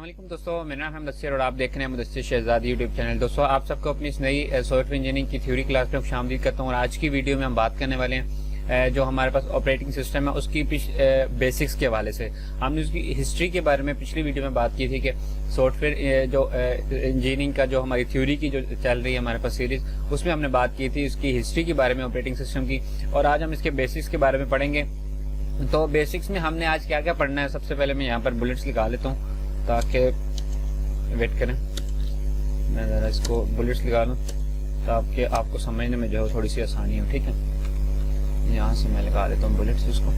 वालेकुम दोस्तों, मेरा नाम है मुदस्सिर और आप देख रहे हैं मुदस्सिर शहजाद यूट्यूब चैनल। दोस्तों, आप सबको अपनी इस नई सॉफ्टवेयर इंजीनियरिंग की थ्योरी क्लास में खुशामदीद करता हूं। और आज की वीडियो में हम बात करने वाले हैं जो हमारे पास ऑपरेटिंग सिस्टम है उसकी बेसिक्स के हवाले से। हमने उसकी हिस्ट्री के बारे में पिछली वीडियो में बात की थी कि सॉफ्टवेयर जो इंजीनियरिंग का जो हमारी थ्योरी की जो चल रही है हमारे पास सीरीज, उसमें हमने बात की थी उसकी हिस्ट्री के बारे में ऑपरेटिंग सिस्टम की। और आज हम इसके बेसिक्स के बारे में पढ़ेंगे। तो बेसिक्स में हमने आज क्या क्या पढ़ना है, सबसे पहले मैं यहाँ पर बुलेट्स निकाल लेता हूँ ताकि वेट करें, मैं ज़रा इसको बुलेट्स लगा लूँ ताकि आपको समझने में जो है थोड़ी सी आसानी हो। ठीक है, यहाँ से मैं लगा लेता हूँ बुलेट्स, इसको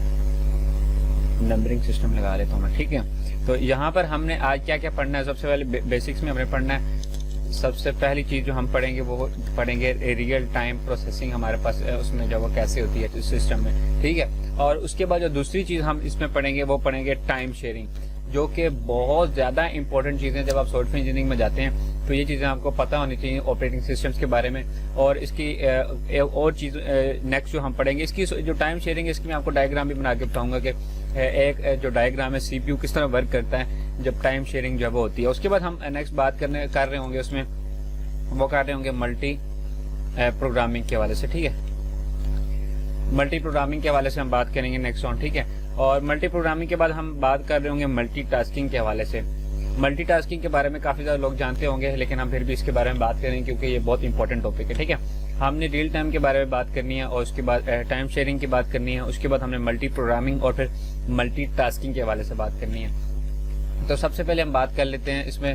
नंबरिंग सिस्टम लगा लेता हूँ मैं। ठीक है, तो यहाँ पर हमने आज क्या क्या पढ़ना है। सबसे पहले बेसिक्स में हमने पढ़ना है, सबसे पहली चीज़ जो हम पढ़ेंगे वो पढ़ेंगे रियल टाइम प्रोसेसिंग हमारे पास उसमें जो वो कैसे होती है सिस्टम में। ठीक है, और उसके बाद जो दूसरी चीज़ हम इसमें पढ़ेंगे वो पढ़ेंगे टाइम शेयरिंग, जो कि बहुत ज़्यादा इंपॉर्टेंट चीज़ें। जब आप सॉफ्टवेयर इंजीनियरिंग में जाते हैं तो ये चीज़ें आपको पता होनी चाहिए ऑपरेटिंग सिस्टम्स के बारे में। और इसकी और चीज़ नेक्स्ट जो हम पढ़ेंगे इसकी जो टाइम शेयरिंग है, इसकी मैं आपको डायग्राम भी बना के बताऊंगा कि एक जो डायग्राम है सीपीयू किस तरह वर्क करता है जब टाइम शेयरिंग जब होती है। उसके बाद हम नेक्स्ट बात कर रहे होंगे उसमें वो कर रहे होंगे मल्टी प्रोग्रामिंग के हवाले से। ठीक है, मल्टी प्रोग्रामिंग के हवाले से हम बात करेंगे नेक्स्ट ऑन। ठीक है, और मल्टी प्रोग्रामिंग के बाद हम बात कर रहे होंगे मल्टीटास्किंग के हवाले से। मल्टीटास्किंग के बारे में काफ़ी ज़्यादा लोग जानते होंगे, लेकिन हम फिर भी इसके बारे में बात करेंगे क्योंकि ये बहुत इंपॉर्टेंट टॉपिक है। ठीक है, हमने रियल टाइम के बारे में बात करनी है और उसके बाद टाइम शेयरिंग की बात करनी है। उसके बाद हमने मल्टी प्रोग्रामिंग और फिर मल्टीटास्किंग के हवाले से बात करनी है। तो सबसे पहले हम बात कर लेते हैं इसमें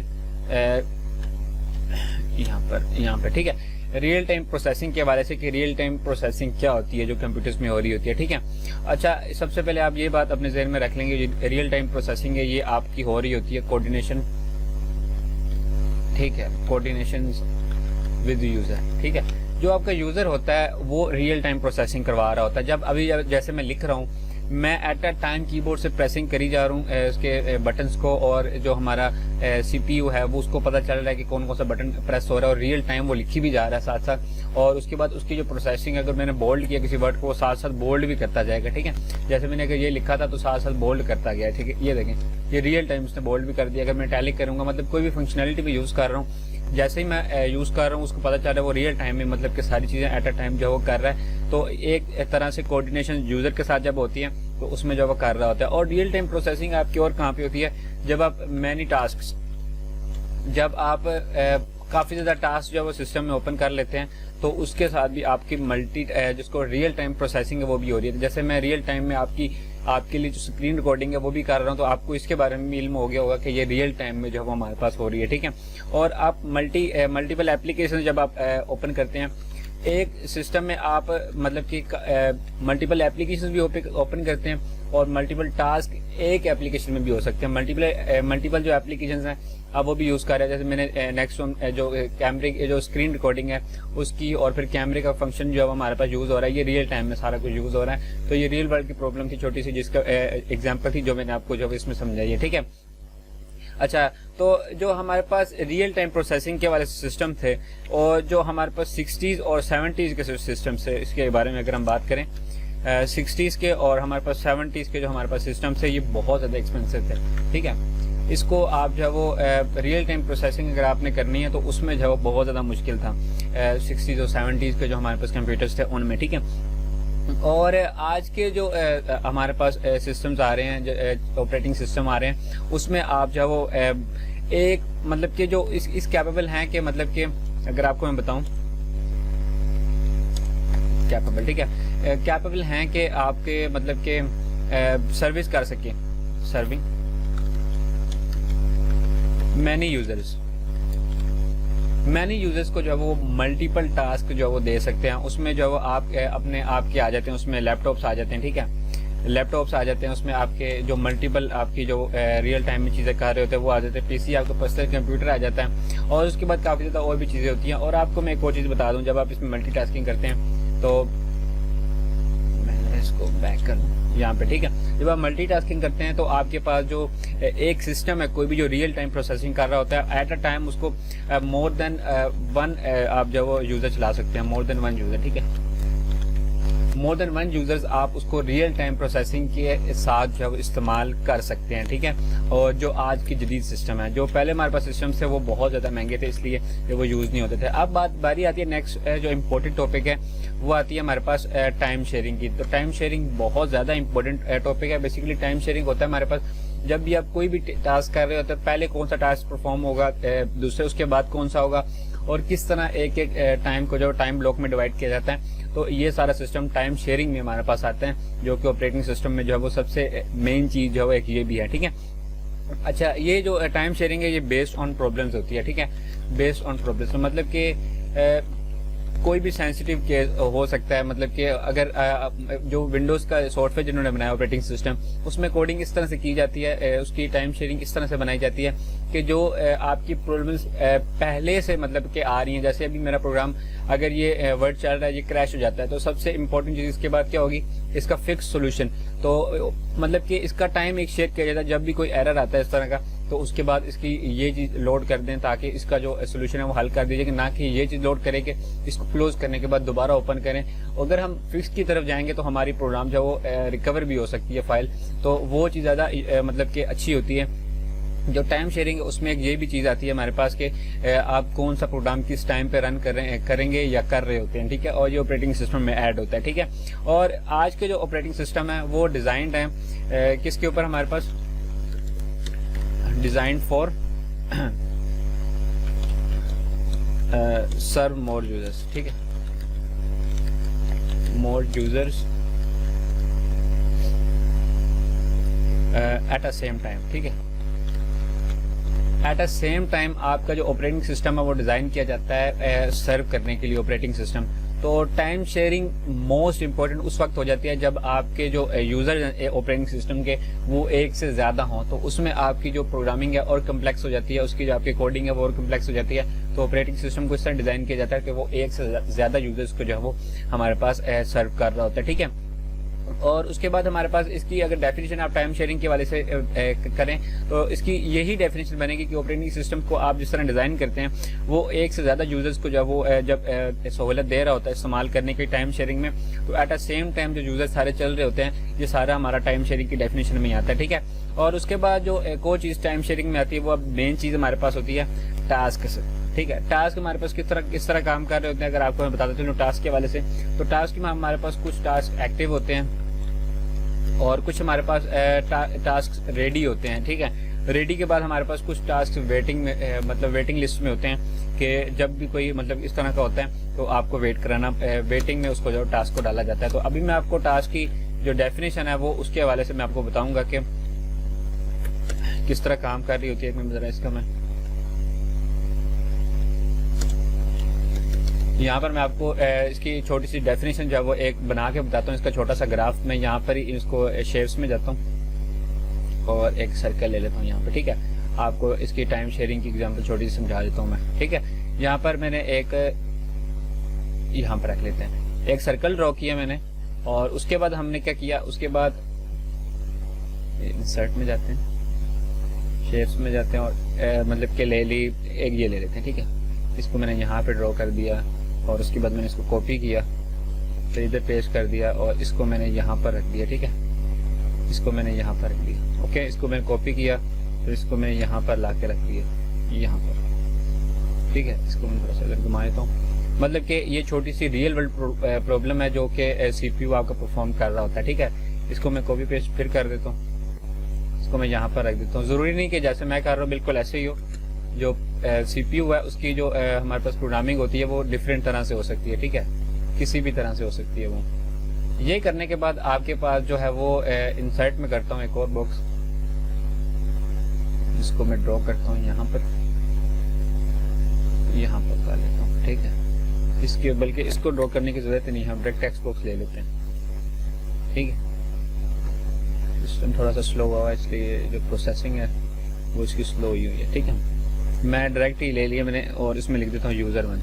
यहाँ पर ठीक है, रियल टाइम प्रोसेसिंग के हवाले से कि रियल टाइम प्रोसेसिंग क्या होती है जो कंप्यूटर्स में हो रही होती है। ठीक है, अच्छा, सबसे पहले आप ये बात अपने ज़हन में रख लेंगे, रियल टाइम प्रोसेसिंग है ये आपकी हो रही होती है कोऑर्डिनेशन। ठीक है, कोऑर्डिनेशन विद यूज़र। ठीक है, जो आपका यूज़र होता है वो रियल टाइम प्रोसेसिंग करवा रहा होता है। जब अभी जैसे मैं लिख रहा हूँ, मैं एट अ टाइम कीबोर्ड से प्रेसिंग करी जा रहा हूँ उसके बटन्स को, और जो हमारा सीपीयू है वो उसको पता चल रहा है कि कौन कौन सा बटन प्रेस हो रहा है और रियल टाइम वो लिखी भी जा रहा है साथ साथ। और उसके बाद उसकी जो प्रोसेसिंग, अगर मैंने बोल्ड किया किसी वर्ड को, वो साथ साथ बोल्ड भी करता जाएगा। ठीक है, जैसे मैंने अगर ये लिखा था तो साथ साथ बोल्ड करता गया। ठीक है, ये देखें, ये रियल टाइम उसने बोल्ड भी कर दिया। अगर मैं टैलिक करूँगा, मतलब कोई भी फंक्शनलिटी में यूज़ कर रहा हूँ, जैसे ही मैं यूज़ कर रहा हूँ उसको पता चल रहा है वो रियल टाइम में, मतलब कि सारी चीज़ें एट अ टाइम जो वो कर रहा है। तो एक तरह से कोऑर्डिनेशन यूज़र के साथ जब होती है तो उसमें जो वो कर रहा होता है। और रियल टाइम प्रोसेसिंग आपकी और कहाँ पे होती है, जब आप मैनी टास्क, जब आप काफ़ी ज़्यादा टास्क जो है वो सिस्टम में ओपन कर लेते हैं तो उसके साथ भी आपकी मल्टी जिसको रियल टाइम प्रोसेसिंग है वो भी हो रही है। जैसे मैं रियल टाइम में आपके लिए जो स्क्रीन रिकॉर्डिंग है वो भी कर रहा हूँ, तो आपको इसके बारे में भी इल्म हो गया होगा कि ये रियल टाइम में जो है वो हमारे पास हो रही है। ठीक है, और आप मल्टीपल एप्लीकेशन जब आप ओपन करते हैं एक सिस्टम में, आप मतलब कि मल्टीपल एप्लीकेशन भी ओपन करते हैं और मल्टीपल टास्क एक एप्लीकेशन में भी हो सकते हैं। मल्टीपल जो एप्लीकेशन हैं आप वो भी यूज़ कर रहे हैं। जैसे मैंने नेक्स्ट जो कैमरे जो स्क्रीन रिकॉर्डिंग है उसकी, और फिर कैमरे का फंक्शन जो है हमारे पास यूज़ हो रहा है, ये रियल टाइम में सारा कुछ यूज़ हो रहा है। तो ये रियल वर्ल्ड की प्रॉब्लम थी छोटी सी, जिसका एग्जाम्पल थी जो मैंने आपको जो इसमें समझाई है। ठीक है, अच्छा, तो जो हमारे पास रियल टाइम प्रोसेसिंग के वाले सिस्टम थे और जो हमारे पास 60s और 70s के सिस्टम से, इसके बारे में अगर हम बात करें 60s के और हमारे पास 70s के जो हमारे पास सिस्टम थे ये बहुत ज़्यादा एक्सपेंसिव थे। ठीक है, इसको आप जो है वो रियल टाइम प्रोसेसिंग अगर आपने करनी है तो उसमें जो है वो बहुत ज़्यादा मुश्किल था 60s और 70s के जो हमारे पास कंप्यूटर्स थे उनमें। ठीक है, और आज के जो हमारे पास सिस्टम्स आ रहे हैं, ऑपरेटिंग सिस्टम आ रहे हैं, उसमें आप जो है वो एक मतलब कि जो इस कैपेबल हैं कि मतलब कि अगर आपको मैं बताऊं कैपेबल, ठीक है, कैपेबल हैं कि आपके मतलब कि सर्विस कर सके, सर्विंग मैनी यूजर्स को जो है वो मल्टीपल टास्क जो है वो दे सकते हैं। उसमें जो है वो आप अपने आप के आ जाते हैं, उसमें लैपटॉप्स आ जाते हैं। ठीक है, लैपटॉप्स आ जाते हैं, उसमें आपके जो मल्टीपल आपकी जो रियल टाइम में चीज़ें कर रहे होते हैं वो आ जाते हैं। पीसी आपका पर्सनल कंप्यूटर आ जाता है, और उसके बाद काफ़ी ज़्यादा और भी चीज़ें होती हैं। और आपको मैं एक और चीज़ बता दूँ, जब आप इसमें मल्टीटास्किंग करते हैं तो मैं इसको बैक कर लूँ यहाँ पे। ठीक है, जब आप मल्टीटास्किंग करते हैं तो आपके पास जो एक सिस्टम है, कोई भी जो रियल टाइम प्रोसेसिंग कर रहा होता है, एट अ टाइम उसको मोर देन वन आप जो वो यूज़र चला सकते हैं, मोर देन वन यूज़र। ठीक है, मोर देन 1 यूजर्स आप उसको रियल टाइम प्रोसेसिंग के साथ जो इस्तेमाल कर सकते हैं, ठीक है। और जो आज की जदीद सिस्टम है, जो पहले हमारे पास सिस्टम थे वो बहुत ज़्यादा महंगे थे, इसलिए वो यूज़ नहीं होते थे। अब बारी आती है नेक्स्ट जो इम्पोर्टेंट टॉपिक है, वो आती है हमारे पास टाइम शेयरिंग की। तो टाइम शेयरिंग बहुत ज़्यादा इंपॉर्टेंट टॉपिक है। बेसिकली टाइम शेयरिंग होता है हमारे पास जब भी आप कोई भी टास्क कर रहे होते हैं, पहले कौन सा टास्क परफॉर्म होगा, दूसरे उसके बाद कौन सा होगा, और किस तरह एक एक टाइम को जो टाइम ब्लॉक में डिवाइड किया जाता है। तो ये सारा सिस्टम टाइम शेयरिंग में हमारे पास आता है, जो कि ऑपरेटिंग सिस्टम में जो है वो सबसे मेन चीज जो है एक ये भी है, ठीक है। अच्छा, ये जो टाइम शेयरिंग है ये बेस्ड ऑन प्रॉब्लम्स होती है, ठीक है। बेस्ड ऑन प्रॉब्लम्स मतलब कि कोई भी सेंसिटिव केस हो सकता है, मतलब कि अगर जो विंडोज का सॉफ्टवेयर जिन्होंने बनाया ऑपरेटिंग सिस्टम, उसमें कोडिंग इस तरह से की जाती है, उसकी टाइम शेयरिंग इस तरह से बनाई जाती है कि जो आपकी प्रॉब्लम्स पहले से मतलब कि आ रही हैं, जैसे अभी मेरा प्रोग्राम अगर ये वर्ड चल रहा है, ये क्रैश हो जाता है, तो सबसे इंपॉर्टेंट चीज इसके बाद क्या होगी, इसका फिक्स सोल्यूशन। तो मतलब कि इसका टाइम एक शेयर किया जाता है, जब भी कोई एरर आता है इस तरह का, तो उसके बाद इसकी ये चीज लोड कर दें ताकि इसका जो सोल्यूशन है वो हल कर दीजिए, ना कि ये चीज लोड करें कि इसको क्लोज करने के बाद दोबारा ओपन करें। अगर हम फिक्स की तरफ जाएंगे तो हमारी प्रोग्राम जो वो रिकवर भी हो सकती है फाइल, तो वो चीज ज्यादा मतलब कि अच्छी होती है। जो टाइम शेयरिंग है उसमें एक ये भी चीज आती है हमारे पास कि आप कौन सा प्रोग्राम किस टाइम पे रन करेंगे या कर रहे होते हैं, ठीक है। और ये ऑपरेटिंग सिस्टम में ऐड होता है, ठीक है। और आज के जो ऑपरेटिंग सिस्टम है वो डिजाइंड है किसके ऊपर, हमारे पास designed for serve more users, ठीक है। More users at a same time, ठीक है। एट अ सेम टाइम आपका जो ऑपरेटिंग सिस्टम है वो डिजाइन किया जाता है सर्व करने के लिए ऑपरेटिंग सिस्टम। तो टाइम शेयरिंग मोस्ट इंपॉर्टेंट उस वक्त हो जाती है जब आपके जो यूजर ऑपरेटिंग सिस्टम के वो एक से ज्यादा हों, तो उसमें आपकी जो प्रोग्रामिंग है और कम्प्लेक्स हो जाती है, उसकी जो आपकी कोडिंग है वो और कम्प्लेक्स हो जाती है। तो ऑपरेटिंग सिस्टम को इस तरह डिजाइन किया जाता है कि वो एक से ज्यादा यूजर्स को जो है वो हमारे पास सर्व कर रहा होता है, ठीक है। और उसके बाद हमारे पास इसकी अगर डेफिनेशन आप टाइम शेयरिंग के वाले से करें तो इसकी यही डेफिनेशन बनेगी कि ऑपरेटिंग सिस्टम को आप जिस तरह डिजाइन करते हैं वो एक से ज्यादा यूजर्स को जब वो जब सहूलत दे रहा होता है इस्तेमाल करने की टाइम शेयरिंग में, तो एट अ सेम टाइम जो यूजर्स सारे चल रहे होते हैं, ये सारा हमारा टाइम शेयरिंग की डेफिनेशन में आता है, ठीक है। और उसके बाद जो एक और चीज टाइम शेयरिंग में आती है वो अब मेन चीज हमारे पास होती है टास्क से, ठीक है। टास्क हमारे पास किस तरह काम कर रहे होते हैं, अगर आपको मैं बताता चलूं टास्क के वाले से, तो टास्क में हमारे पास कुछ टास्क एक्टिव होते हैं और कुछ हमारे पास टास्क रेडी होते हैं, ठीक है। रेडी के बाद हमारे पास कुछ टास्क वेटिंग में मतलब वेटिंग लिस्ट में होते हैं कि जब भी कोई मतलब इस तरह का होता है तो आपको वेट कराना, वेटिंग में उसको जो टास्क को डाला जाता है। तो अभी मैं आपको टास्क की जो डेफिनेशन है वो उसके हवाले से मैं आपको बताऊंगा कि किस तरह काम कर रही होती है। मैं जरा इसका मैं यहाँ पर मैं आपको इसकी छोटी सी डेफिनेशन जो है वो एक बना के बताता हूँ। इसका छोटा सा ग्राफ मैं यहाँ पर ही इसको शेप्स में जाता हूँ और एक सर्कल ले लेता हूँ यहाँ पे, ठीक है। आपको इसकी टाइम शेयरिंग की एग्जांपल छोटी सी समझा देता हूँ मैं, ठीक है। यहाँ पर मैंने एक यहाँ पर रख लेते हैं, एक सर्कल ड्रॉ किया मैंने, और उसके बाद हमने क्या किया, उसके बाद इंसर्ट में जाते हैं, शेप्स में जाते हैं और मतलब के ले ली एक ये ले लेते हैं, ठीक है। इसको मैंने यहाँ पे ड्रॉ कर दिया और उसके बाद मैंने इसको कॉपी किया, फिर इधर पेस्ट कर दिया और इसको मैंने यहाँ पर रख दिया, ठीक है। इसको मैंने यहाँ पर रख दिया, ओके। इसको मैंने कॉपी किया, फिर इसको मैंने यहाँ पर ला के रख दिया, यहाँ पर, ठीक है। इसको मैं थोड़ा सा अगर घुमा देता हूँ, मतलब कि ये छोटी सी रियल वर्ल्ड प्रॉब्लम है जो कि सीपीयू आपका परफॉर्म कर रहा होता है, ठीक है। इसको मैं कॉपी पेस्ट फिर कर देता हूँ, इसको मैं यहाँ पर रख देता हूँ। जरूरी नहीं कि जैसे मैं कर रहा हूँ बिल्कुल ऐसे ही हो। जो सीपीयू है उसकी जो हमारे पास प्रोग्रामिंग होती है वो डिफरेंट तरह से हो सकती है, ठीक है, किसी भी तरह से हो सकती है वो। ये करने के बाद आपके पास जो है वो इंसर्ट में करता हूँ एक और बॉक्स, जिसको मैं ड्रॉ करता हूँ यहाँ पर कर लेता हूँ, ठीक है। इसके बल्कि इसको ड्रॉ करने की जरूरत नहीं है, हम डायरेक्ट टेक्स्ट बॉक्स ले लेते हैं, ठीक है। सिस्टम थोड़ा सा स्लो हुआ है इसलिए जो प्रोसेसिंग है वो इसकी स्लो हुई है, ठीक है। मैं डायरेक्ट ही ले लिया मैंने और इसमें लिख देता हूँ यूजर 1,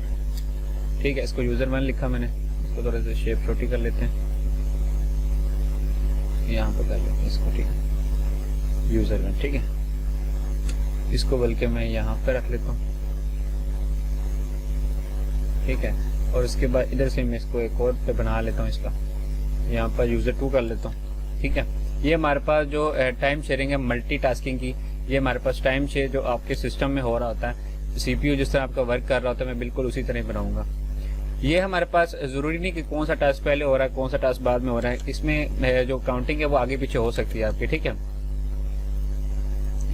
ठीक है। इसको यूजर 1 लिखा मैंने, इसको थोड़ा सा शेप छोटी कर लेते हैं, यहाँ पर कर लेते हैं इसको, ठीक है, यूजर 1, ठीक है। इसको बल्कि मैं यहाँ पे रख लेता हूँ, ठीक है। और उसके बाद इधर से मैं इसको एक और पे बना लेता हूँ इसका, यहाँ पर यूजर 2 कर लेता हूँ। ठीक है, ये हमारे पास जो टाइम शेयरिंग है मल्टीटास्किंग की, ये हमारे पास टाइम शेयर जो आपके सिस्टम में हो रहा होता है, सीपीयू जिस तरह आपका वर्क कर रहा होता है मैं बिल्कुल उसी तरह बनाऊंगा। ये हमारे पास जरूरी नहीं कि कौन सा टास्क पहले हो रहा है कौन सा टास्क बाद में हो रहा है, इसमें जो काउंटिंग है वो आगे पीछे हो सकती है आपकी। ठीक है,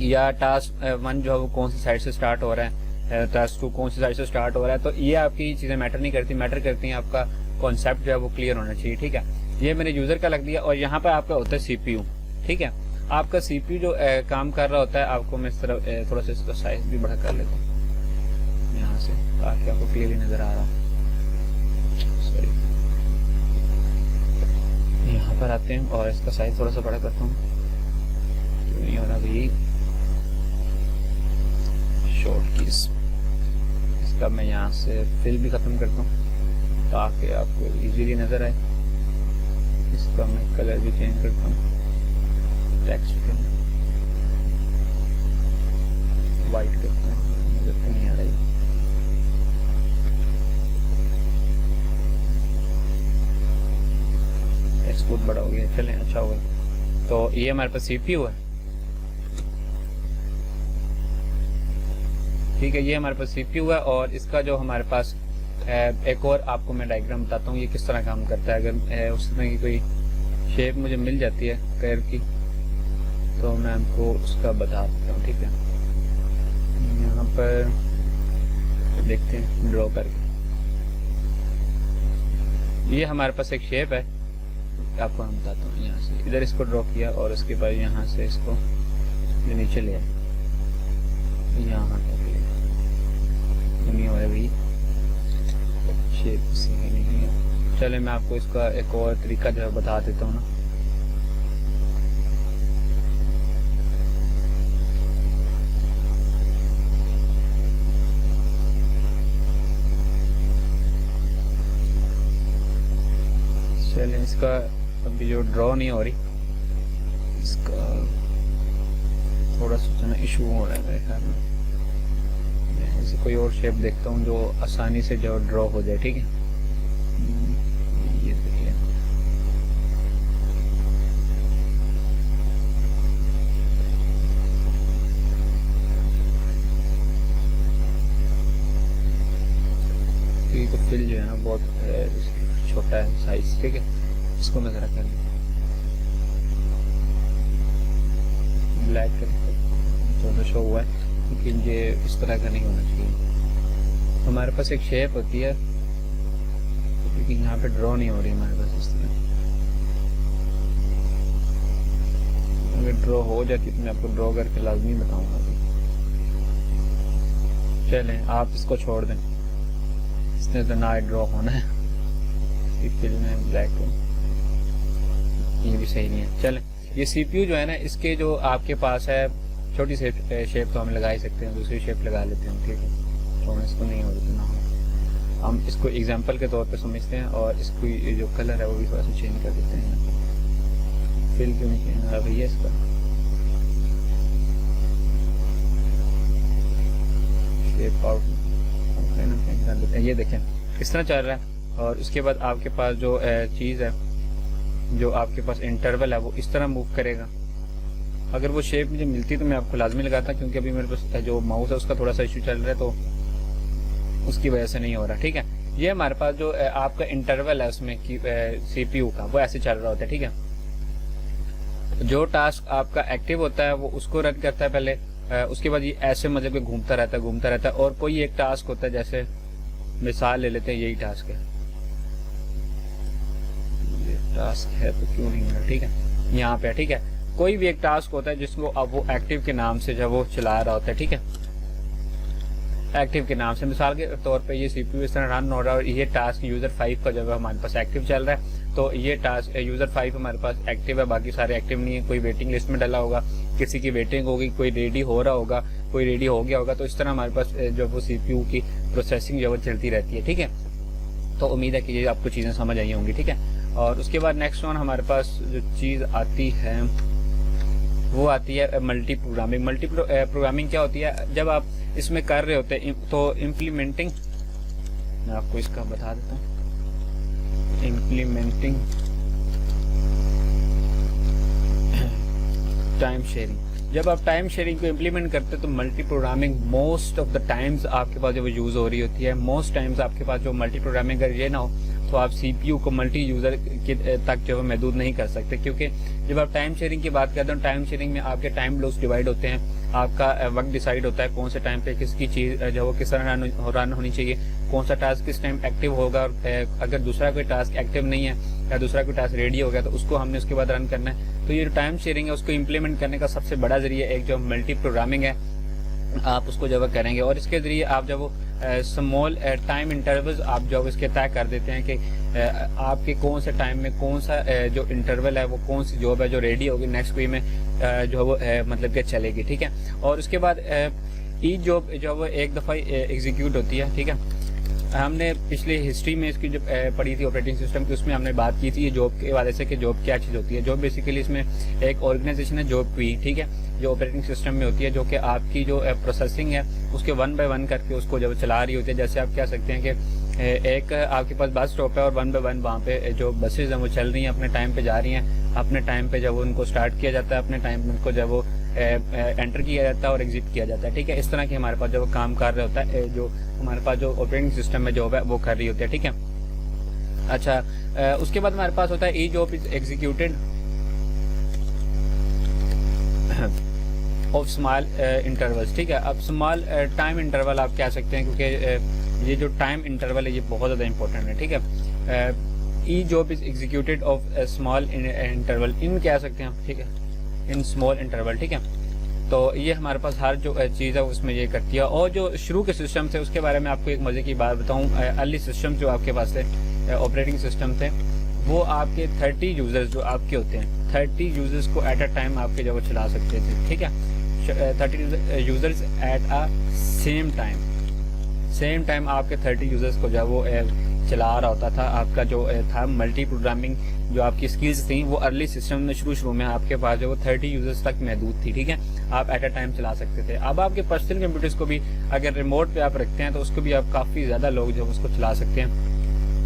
या टास्क 1 जो है वो कौन सी साइड से स्टार्ट हो रहा है, टास्क 2 कौन सी साइड से स्टार्ट हो रहा है, तो ये आपकी चीजें मैटर नहीं करती, मैटर करती हैं आपका कॉन्सेप्ट जो है वो क्लियर होना चाहिए। ठीक है, ये मैंने यूजर का लग दिया और यहाँ पर आपका होता है सीपीयू। ठीक है, आपका सीपीयू जो काम कर रहा होता है, आपको मैं इस तरह थोड़ा सा इसका साइज भी बड़ा कर लेता हूँ यहाँ से ताकि आपको क्लियरली नजर आ रहा हो। सॉरी, यहाँ पर आते हैं और इसका साइज थोड़ा सा बड़ा करता हूँ, क्यों नहीं हो रहा भाई। शॉर्ट कीज, इसका मैं यहाँ से फिल भी खत्म करता हूँ ताकि आपको इजीली नजर आए। इसका मैं कलर भी चेंज करता हूँ, टेक्स्ट वाइट करता हूँ, नजर तो नहीं आ रही। टेक्स्ट बहुत बड़ा हो गया, चलें अच्छा हो गया। तो ये हमारे पास सीपीयू है। ठीक है, ये हमारे पास सीपीयू है और इसका जो हमारे पास एक और आपको मैं डायग्राम बताता हूँ ये किस तरह काम करता है। अगर उस तरह की कोई शेप मुझे मिल जाती है कर्व की तो मैं आपको उसका बता देता हूँ। ठीक है, यहाँ पर देखते हैं ड्रॉ करके, ये हमारे पास एक शेप है, आपको हम बताता हूँ। यहाँ से इधर इसको ड्रॉ किया और उसके बाद यहाँ से इसको नीचे ले आए, यहाँ तक नहीं हो रहा भाई, शेप सही नहीं है। चले मैं आपको इसका एक और तरीका जो है बता देता हूँ ना। चले इसका अभी जो ड्रॉ नहीं हो रही, इसका थोड़ा सा इशू हो रहा है मेरे ख्याल में। मैं इसे कोई और शेप देखता हूँ जो आसानी से जो ड्रॉ हो जाए। ठीक है, ये देखिए तो फिल जो है ना बहुत छोटा है साइज। ठीक है, इसको मैं जरा कर ब्लैक थोड़ा शो हुआ है, लेकिन ये इस तरह का नहीं होना चाहिए। हमारे पास एक शेप होती है लेकिन यहाँ पे ड्रॉ नहीं हो रही हमारे पास इस तरह। अगर ड्रॉ हो जाती तो मैं आपको ड्रॉ करके लाजमी बताऊंगा। चलें आप इसको छोड़ दें, इसने तो ना ड्रॉ होना है, फिल्म में ब्लैक हो, ये भी सही नहीं है। चलें ये सीपीयू जो है ना, इसके जो आपके पास है छोटी शेप तो हम लगा ही सकते हैं, दूसरी शेप लगा लेते हैं। ठीक है, तो इसको नहीं हो रही ना हो, हम इसको एग्जांपल के तौर पे समझते हैं और इसको जो कलर है वो भी थोड़ा सा चेंज कर देते हैं। फिल क्यों नहीं चेंज हो रहा भैया इसका, शेप आउट कर देते हैं। ये देखें इस तरह चल रहा है और उसके बाद आपके पास जो चीज़ है, जो आपके पास इंटरवल है वो इस तरह मूव करेगा। अगर वो शेप मुझे मिलती तो मैं आपको लाजमी लगाता, क्योंकि अभी मेरे पास जो माउस है उसका थोड़ा सा इशू चल रहा है तो उसकी वजह से नहीं हो रहा। ठीक है, ये हमारे पास जो आपका इंटरवल है उसमें कि सीपीयू का वो ऐसे चल रहा होता है। ठीक है, जो टास्क आपका एक्टिव होता है वो उसको रन करता है पहले, उसके बाद ये ऐसे मजे पे घूमता रहता है और कोई एक टास्क होता है, जैसे मिसाल ले लेते हैं, यही टास्क है, ये टास्क है तो क्यों नहीं है। ठीक है, यहाँ पे ठीक है, कोई भी एक टास्क होता है जिसको अब वो एक्टिव के नाम से जब वो चला रहा होता है। ठीक है, एक्टिव के नाम से, मिसाल के तौर पे ये सीपीयू इस तरह रन हो रहा है और ये टास्क यूजर 5 का जब हमारे पास एक्टिव चल रहा है तो ये टास्क यूजर 5 हमारे पास एक्टिव है, बाकी सारे एक्टिव नहीं है। कोई वेटिंग लिस्ट में डला होगा, किसी की वेटिंग होगी, कोई रेडी हो रहा होगा, कोई रेडी हो गया होगा। तो इस तरह हमारे पास जो वो सीपीयू की प्रोसेसिंग जो चलती रहती है। ठीक है, तो उम्मीद है कि ये आपको चीजें समझ आई होंगी। ठीक है, और उसके बाद नेक्स्ट वन हमारे पास जो चीज आती है वो आती है मल्टी प्रोग्रामिंग। मल्टी प्रोग्रामिंग क्या होती है, जब आप इसमें कर रहे होते हैं तो इम्प्लीमेंटिंग, मैं आपको इसका बता देता हूँ, इम्प्लीमेंटिंग टाइम शेयरिंग, जब आप टाइम शेयरिंग को इम्प्लीमेंट करते हैं तो multi programming most of the times आपके पास जो यूज़ हो रही होती है, मोस्ट टाइम्स आपके पास जो मल्टी प्रोग्रामिंग अगर ये ना हो तो आप सीपीयू को मल्टी यूज़र के तक जो है महदूद नहीं कर सकते, क्योंकि जब आप टाइम शेयरिंग की बात करते हो, टाइम शेयरिंग में आपके टाइम ब्लॉक्स डिवाइड होते हैं, आपका वक्त डिसाइड होता है कौन से टाइम पे किसकी चीज़ जो वो किस तरह रन होनी चाहिए, कौन सा टास्क किस टाइम एक्टिव होगा, और अगर दूसरा कोई टास्क एक्टिव नहीं है या दूसरा कोई टास्क रेडी हो गया तो उसको हमने उसके बाद रन करना है। तो ये जो टाइम शेयरिंग है उसको इम्प्लीमेंट करने का सबसे बड़ा जरिया एक जो मल्टी प्रोग्रामिंग है, आप उसको जब करेंगे और इसके जरिए आप जब स्मॉल टाइम इंटरवल्स आप जब इसके तय कर देते हैं कि आपके कौन से टाइम में कौन सा जो इंटरवल है वो कौन सी जॉब है जो रेडी होगी नेक्स्ट वीक में जो वो मतलब कि चलेगी, ठीक है। और उसके बाद ईच जॉब जो वो एक दफ़ा एग्जीक्यूट होती है, ठीक है। हमने पिछली हिस्ट्री में इसकी जो पढ़ी थी ऑपरेटिंग सिस्टम की, उसमें हमने बात की थी ये जॉब के हवाले से कि जॉब क्या चीज़ होती है। जॉब बेसिकली इसमें एक ऑर्गेनाइजेशन है जॉब की, ठीक है, जो ऑपरेटिंग सिस्टम में होती है, जो कि आपकी जो प्रोसेसिंग है उसके 1 बाय 1 करके उसको जब चला रही होती है। जैसे आप कह सकते हैं कि एक आपके पास बस स्टॉप है और 1 बाय 1 वहाँ पे जो बसेज हैं वो चल रही हैं, अपने टाइम पे जा रही हैं, अपने टाइम पे जब उनको स्टार्ट किया जाता है, अपने टाइम पे उनको जब वो एंटर किया जाता है और एग्जिट किया जाता है, ठीक है। इस तरह की हमारे पास जब काम कर रहा होता है, जो हमारे पास जो ऑपरेटिंग सिस्टम में जॉब है वो कर रही होती है, ठीक है। अच्छा, उसके बाद हमारे पास होता है ई job is executed of small intervals, ठीक है। अब स्मॉल टाइम इंटरवल आप कह सकते हैं, क्योंकि ये जो टाइम इंटरवल है ये बहुत ज़्यादा इंपॉर्टेंट है, ठीक है। ई job is executed of small interval, इन कह सकते हैं, ठीक है, इन स्मॉल इंटरवल, ठीक है। तो ये हमारे पास हर जो चीज़ है उसमें ये करती है। और जो शुरू के सिस्टम थे उसके बारे में आपको एक मज़े की बात बताऊँ, अर्ली सिस्टम जो आपके पास थे ऑपरेटिंग सिस्टम थे, वो आपके 30 यूज़र्स जो आपके होते हैं, 30 यूज़र्स को एट अ टाइम आपके जो चला सकते थे, ठीक है। 30 users eight a same time आपके 30 यूज़र्स को जो वो चला रहा होता था। आपका जो था मल्टी प्रोग्रामिंग जो आपकी स्किल्स थी वो अर्ली सिस्टम में शुरू में आपके पास जो 30 यूज़र्स तक महदूद थी, ठीक है, आप एट अ टाइम चला सकते थे। अब आपके पर्सनल कंप्यूटर्स को भी अगर रिमोट पे आप रखते हैं तो उसको भी आप काफ़ी ज़्यादा लोग जो उसको चला सकते हैं,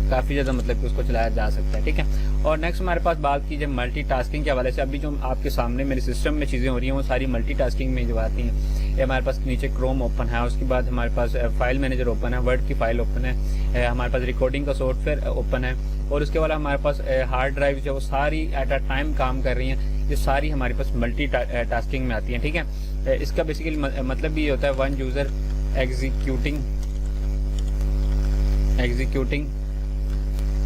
काफ़ी ज़्यादा मतलब कि उसको चलाया जा सकता है, ठीक है। और नेक्स्ट हमारे पास बात की जाए मल्टीटास्किंग के हवाले से, अभी जो आपके सामने मेरे सिस्टम में चीज़ें हो रही हैं वो सारी मल्टीटास्किंग में जो आती हैं। ये हमारे पास नीचे क्रोम ओपन है, उसके बाद हमारे पास फाइल मैनेजर ओपन है, वर्ड की फाइल ओपन है, हमारे पास रिकॉर्डिंग का सॉफ्टवेयर ओपन है, और उसके बाद हमारे पास हार्ड ड्राइव जो सारी एट अ टाइम काम कर रही हैं, ये सारी हमारे पास मल्टी टास्किंग में आती हैं, ठीक है। इसका बेसिकली मतलब भी ये होता है one user executing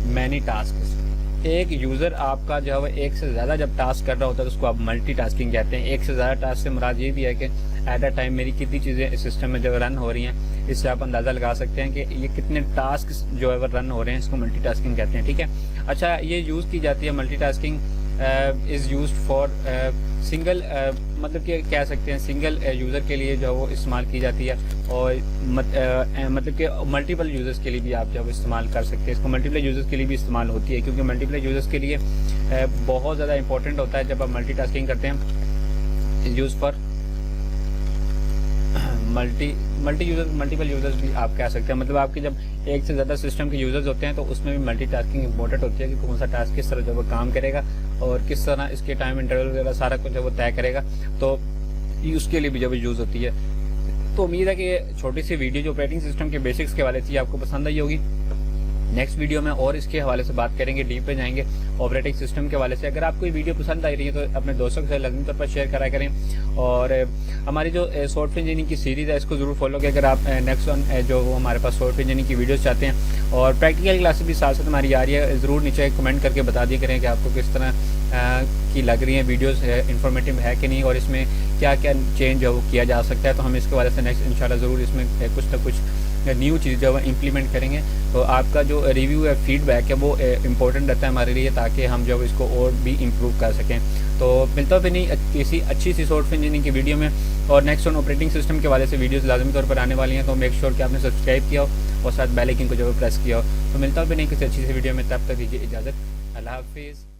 many task. एक यूज़र आपका जो है एक से ज़्यादा जब टास्क कर रहा होता है तो उसको आप मल्टीटास्किंग कहते हैं। एक से ज़्यादा टास्क से मुराद ये भी है कि एट अ टाइम मेरी कितनी चीज़ें सिस्टम में जो रन हो रही हैं, इससे आप अंदाज़ा लगा सकते हैं कि ये कितने टास्क जो है वो रन हो रहे हैं, इसको मल्टीटास्किंग कहते हैं, ठीक है। अच्छा, ये यूज़ की जाती है multitasking is used for single, मतलब कि कह सकते हैं सिंगल यूज़र के लिए जो वो इस्तेमाल की जाती है, और मतलब कि मल्टीपल यूज़र्स के लिए भी आप जब इस्तेमाल कर सकते हैं। इसको मल्टीपल यूज़र्स के लिए भी इस्तेमाल होती है, क्योंकि मल्टीपल यूज़र्स के लिए बहुत ज़्यादा इंपॉर्टेंट होता है जब आप मल्टीटास्किंग करते हैं। यूज़ फॉर मल्टीपल यूज़र्स भी आप कह सकते हैं, मतलब आपके जब एक से ज़्यादा सिस्टम के यूज़र्स होते हैं तो उसमें भी मल्टीटास्किंग इंपॉर्टेंट होती है कि कौन सा टास्क किस तरह जो वो काम करेगा और किस तरह इसके टाइम इंटरवल वगैरह सारा कुछ वो तय करेगा, तो उसके लिए भी जब यूज़ होती है। तो उम्मीद है कि ये छोटी सी वीडियो जो ऑपरेटिंग सिस्टम के बेसिक्स के हवाले से आपको पसंद आई होगी। नेक्स्ट वीडियो में और इसके हवाले से बात करेंगे, डीप पे जाएंगे ऑपरेटिंग सिस्टम के हवाले से। अगर आपको ये वीडियो पसंद आई रही है तो अपने दोस्तों के साथ लाज़मी तौर पर शेयर करा करें, और हमारी जो सॉफ्टवेयर इंजीनियरिंग की सीरीज़ है इसको ज़रूर फॉलो करें। अगर आप नेक्स्ट वन जो वो हमारे पास सॉफ्टवेयर इंजीनियरिंग की वीडियोस चाहते हैं और प्रैक्टिकल क्लासेस भी साथ साथ हमारी आ रही है, ज़रूर नीचे कमेंट करके बता दिया करें कि आपको किस तरह की लग रही है वीडियोस, इन्फॉर्मेटिव है कि नहीं, और इसमें क्या क्या चेंज है वो किया जा सकता है। तो हम इसके वजह से नेक्स्ट इंशाल्लाह ज़रूर इसमें कुछ ना कुछ न्यू चीज़ जो है इम्प्लीमेंट करेंगे। तो आपका जो रिव्यू है, फीडबैक है, वो इम्पोर्टेंट रहता है हमारे लिए, ताकि हम जो इसको और भी इम्प्रूव कर सकें। तो मिलता भी नहीं किसी अच्छी सी सॉफ्टवेयर इंजीनियरिंग की वीडियो में, और नेक्स्ट ऑन ऑपरेटिंग सिस्टम के वाले से वीडियोस लाजमी तौर पर आने वाली हैं। तो मेक श्योर कि आपने सब्सक्राइब किया हो और साथ बेल आइकन को जो है प्रेस किया हो। तो मिलता भी नहीं किसी अच्छी सी वीडियो में, तब तक दीजिए इजाज़त, अल्लाह हाफिज़।